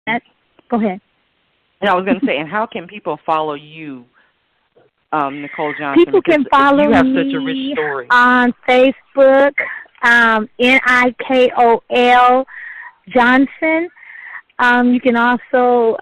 Go ahead. And I was going to say, and how can people follow you, Nikol Johnson? People can follow you have me such a rich story. On Facebook, Nikol Johnson. You can also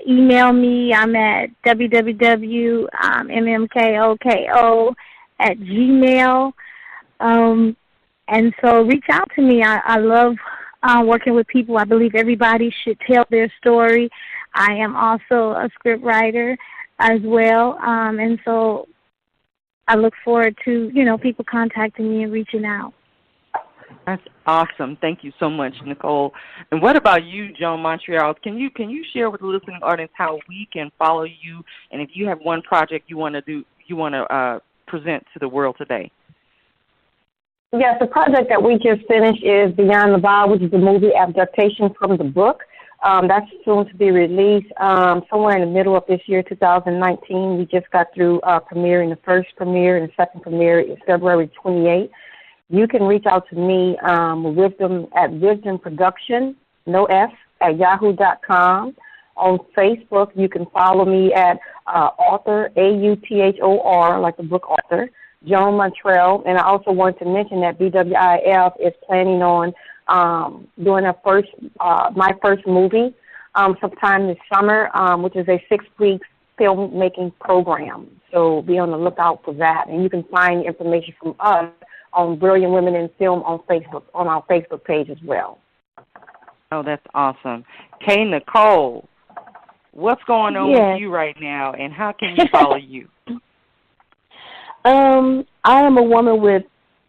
email me. I'm at www.mmkoko@gmail. And so reach out to me. I love working with people. I believe everybody should tell their story. I am also a script writer as well. And so I look forward to, people contacting me and reaching out. That's awesome. Thank you so much, Nikol. And what about you, Joan Montreuil? Can you share with the listening audience how we can follow you, and if you have one project you want to present to the world today? Yes, the project that we just finished is Beyond the Bow, which is a movie adaptation from the book. That's soon to be released somewhere in the middle of this year, 2019. We just got through premiering the first premiere, and the second premiere is February 28th. You can reach out to me at Wisdom Production, no F, at yahoo.com. On Facebook, you can follow me at author, AUTHOR, like the book author, Joan Montreuil. And I also want to mention that BWIF is planning on doing my first movie sometime this summer, which is a 6-week filmmaking program. So be on the lookout for that. And you can find information from us on Brilliant Women in Film on Facebook, on our Facebook page as well. Oh, that's awesome. Kay Nikol, what's going on with you right now, and how can we follow you? I am a woman with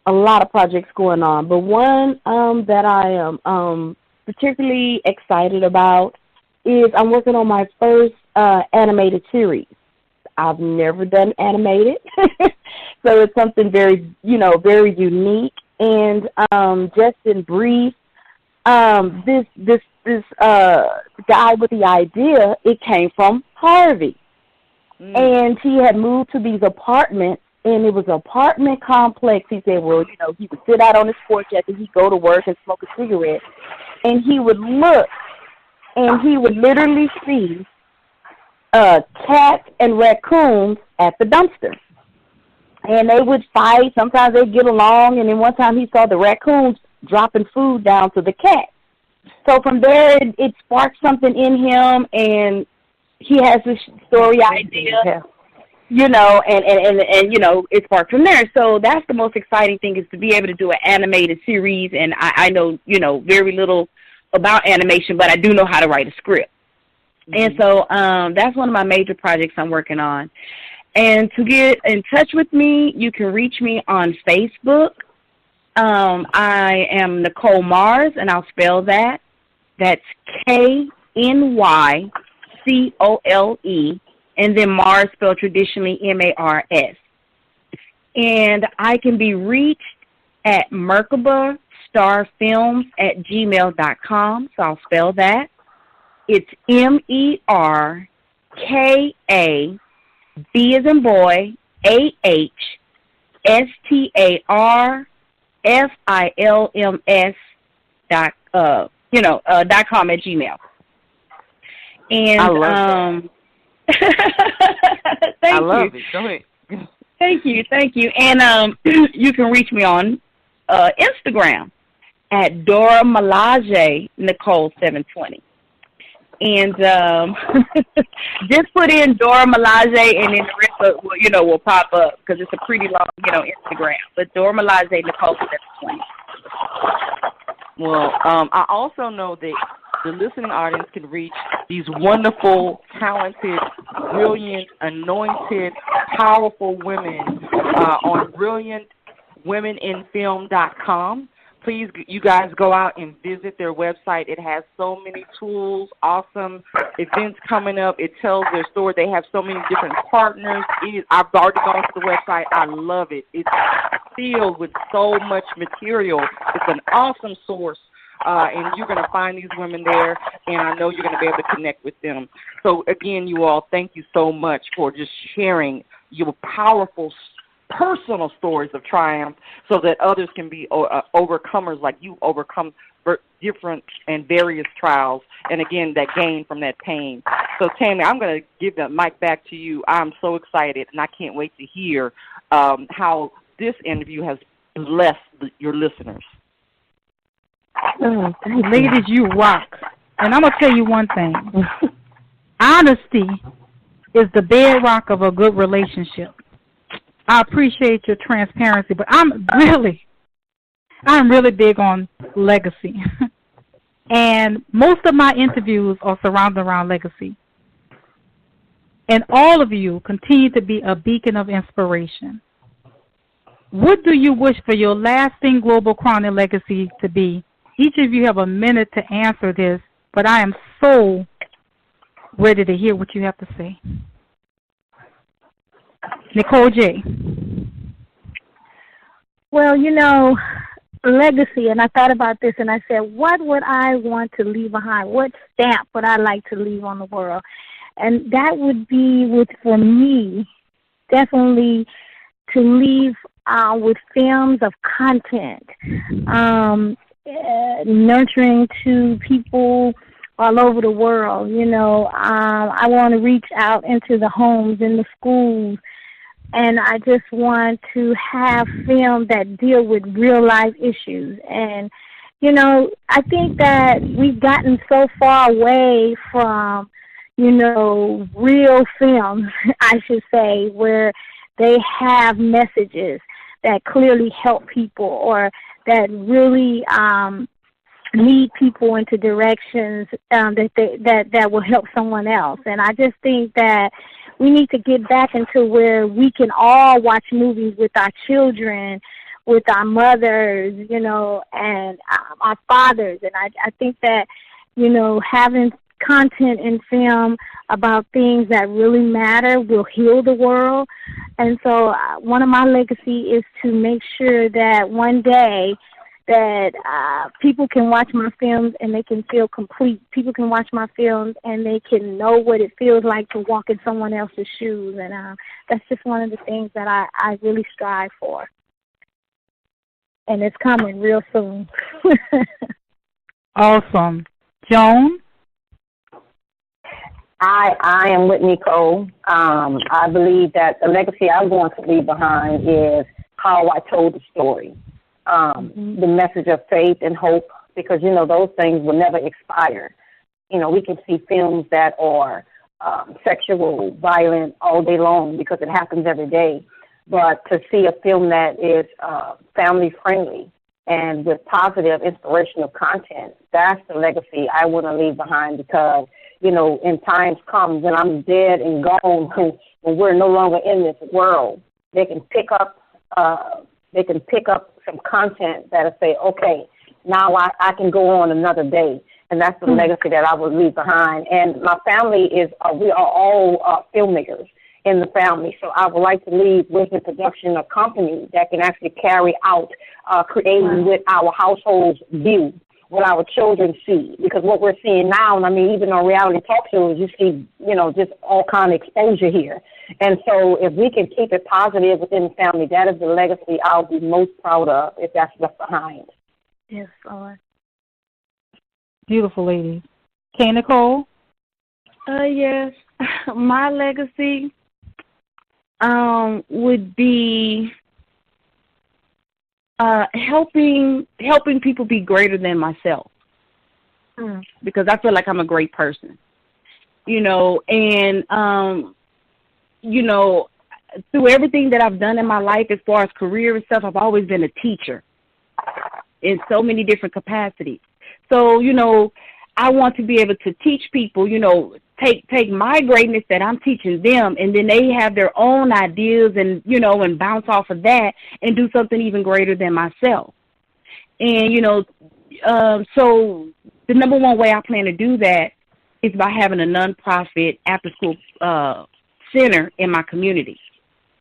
a lot of projects going on, but one that I am particularly excited about is I'm working on my first animated series. I've never done animated, so it's something very, very unique. And just in brief, this guy with the idea, it came from Harvey, and he had moved to these apartments, and it was an apartment complex. He said, well, he would sit out on his porch after he'd go to work and smoke a cigarette, and he would look, and he would literally see cats and raccoons at the dumpster. And they would fight. Sometimes they'd get along. And then one time he saw the raccoons dropping food down to the cat. So from there, it sparked something in him, and he has this story idea, and it sparked from there. So that's the most exciting thing, is to be able to do an animated series. And I know, very little about animation, but I do know how to write a script. And so that's one of my major projects I'm working on. And to get in touch with me, you can reach me on Facebook. I am Nicole Mars, and I'll spell that. That's KNYCOLE, and then Mars spelled traditionally MARS. And I can be reached at merkabastarfilms@gmail.com, so I'll spell that. It's MERKA, B as in boy, AHSTARFILMS .com at Gmail. And I love that. Thank I love you. it. Go ahead. Thank you. And you can reach me on Instagram at Dora Milaje Nicole 720. And just put in Dora Milaje, and then the rest will pop up, because it's a pretty long, Instagram. But Dora Milaje Nicole 720. Well, I also know that the listening audience can reach these wonderful, talented, brilliant, anointed, powerful women on brilliantwomeninfilm.com. Please, you guys go out and visit their website. It has so many tools, awesome events coming up. It tells their story. They have so many different partners. I've already gone to the website. I love it. It's filled with so much material. It's an awesome source, and you're going to find these women there, and I know you're going to be able to connect with them. So, again, you all, thank you so much for just sharing your powerful personal stories of triumph, so that others can be overcomers like you overcome different and various trials, and again, that gain from that pain. So, Tammy, I'm going to give the mic back to you. I'm so excited, and I can't wait to hear how this interview has blessed your listeners. Oh, ladies, you rock. And I'm going to tell you one thing. Honesty is the bedrock of a good relationship. I appreciate your transparency, but I'm really big on legacy. And most of my interviews are surrounded around legacy. And all of you continue to be a beacon of inspiration. What do you wish for your lasting global chronic legacy to be? Each of you have a minute to answer this, but I am so ready to hear what you have to say. Nikol J. Well, you know, legacy, and I thought about this and I said, what would I want to leave behind? What stamp would I like to leave on the world? And that would be for me, definitely to leave with films of content, nurturing to people all over the world. You know, I want to reach out into the homes, in the schools, and I just want to have films that deal with real life issues. And, you know, I think that we've gotten so far away from, you know, real films, I should say, where they have messages that clearly help people or that really lead people into directions that will help someone else. And I just think that we need to get back into where we can all watch movies with our children, with our mothers, you know, and our fathers. And I think that, you know, having content in film about things that really matter will heal the world. And so one of my legacy is to make sure that one day that people can watch my films and they can feel complete. People can watch my films and they can know what it feels like to walk in someone else's shoes. And that's just one of the things that I really strive for. And it's coming real soon. Awesome. Joan? I am with Nikol. I believe that the legacy I'm going to leave behind is how I told the story, the message of faith and hope, because, you know, those things will never expire. You know, we can see films that are sexual, violent all day long because it happens every day. But to see a film that is family-friendly and with positive, inspirational content, that's the legacy I want to leave behind, because, you know, in times come when I'm dead and gone, when we're no longer in this world, they can pick up some content that'll say, okay, now I can go on another day. And that's the legacy that I would leave behind. And my family is, we are all filmmakers in the family. So I would like to leave with a production, a company that can actually carry out creating with our households view, what our children see. Because what we're seeing now, I mean, even on reality talk shows, you see, you know, just all kind of exposure here. And so if we can keep it positive within the family, that is the legacy I'll be most proud of if that's left behind. Yes, Lord. Beautiful lady. Okay, Nikol? Yes. My legacy would be helping people be greater than myself, because I feel like I'm a great person, you know, and you know, through everything that I've done in my life as far as career and stuff, I've always been a teacher in so many different capacities. So, you know, I want to be able to teach people, you know, take my greatness that I'm teaching them, and then they have their own ideas and, you know, and bounce off of that and do something even greater than myself. And, you know, so the number one way I plan to do that is by having a nonprofit after-school center in my community.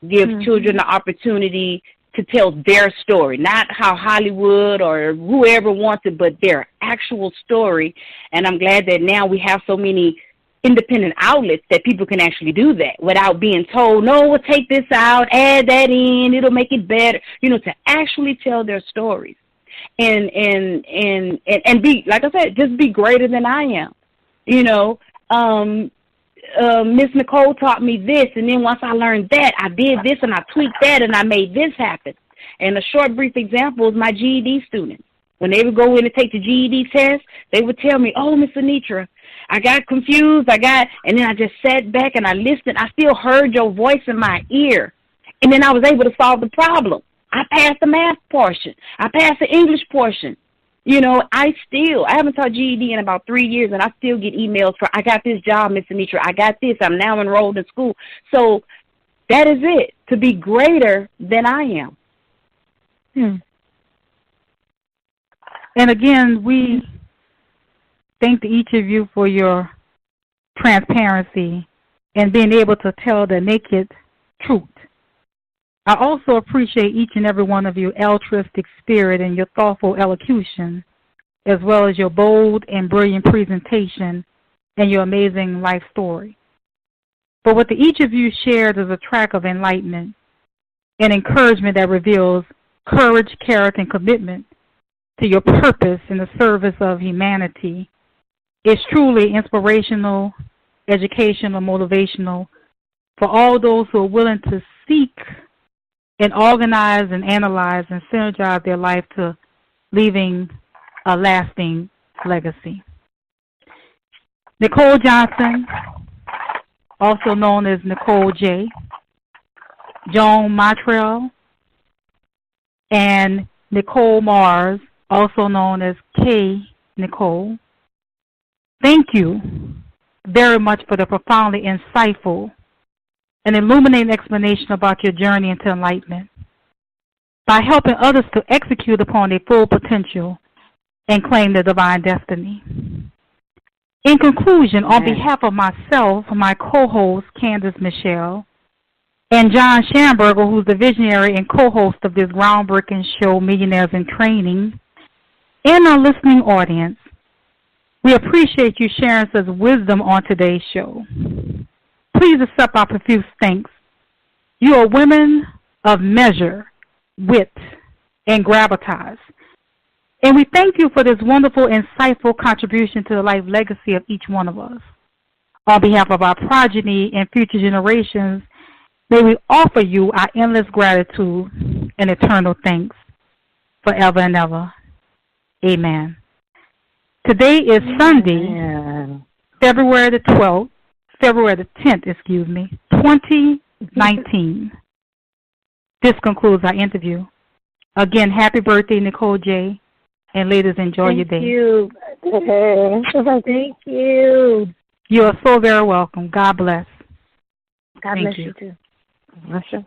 Give children the opportunity to tell their story, not how Hollywood or whoever wants it, but their actual story. And I'm glad that now we have so many independent outlets that people can actually do that without being told, no, we'll take this out, add that in, it'll make it better, you know, to actually tell their stories. and be, like I said, just be greater than I am. You know, Miss Nicole taught me this, and then once I learned that, I did this and I tweaked that and I made this happen. And a short, brief example is my GED students. When they would go in to take the GED test, they would tell me, "Oh, Miss Anitra, I got confused, and then I just sat back and I listened. I still heard your voice in my ear. And then I was able to solve the problem. I passed the math portion. I passed the English portion. You know, I haven't taught GED in about 3 years, and I still get emails for, I got this job, Miss Anitra. I got this. I'm now enrolled in school." So that is it, to be greater than I am. And again, we thank each of you for your transparency and being able to tell the naked truth. I also appreciate each and every one of your altruistic spirit and your thoughtful elocution, as well as your bold and brilliant presentation and your amazing life story. But what each of you shared is a track of enlightenment and encouragement that reveals courage, character, and commitment to your purpose in the service of humanity. It's truly inspirational, educational, motivational for all those who are willing to seek and organize and analyze and synergize their life to leaving a lasting legacy. Nikol Johnson, also known as Nikol J, Joan Montreuil, and Nicole Mars, also known as K. Nicole. Thank you very much for the profoundly insightful and illuminating explanation about your journey into enlightenment by helping others to execute upon their full potential and claim their divine destiny. In conclusion, on behalf of myself, my co-host, Candace Michelle, and John Schamberger, who's the visionary and co-host of this groundbreaking show, Millionaires in Training, and our listening audience, we appreciate you sharing such wisdom on today's show. Please accept our profuse thanks. You are women of measure, wit, and gravitas. And we thank you for this wonderful, insightful contribution to the life legacy of each one of us. On behalf of our progeny and future generations, may we offer you our endless gratitude and eternal thanks forever and ever. Amen. Today is Sunday, February the 10th, 2019. This concludes our interview. Again, happy birthday, Nikol J. And ladies, enjoy your day. Thank you. You are so very welcome. God bless. God bless you too. Bless you.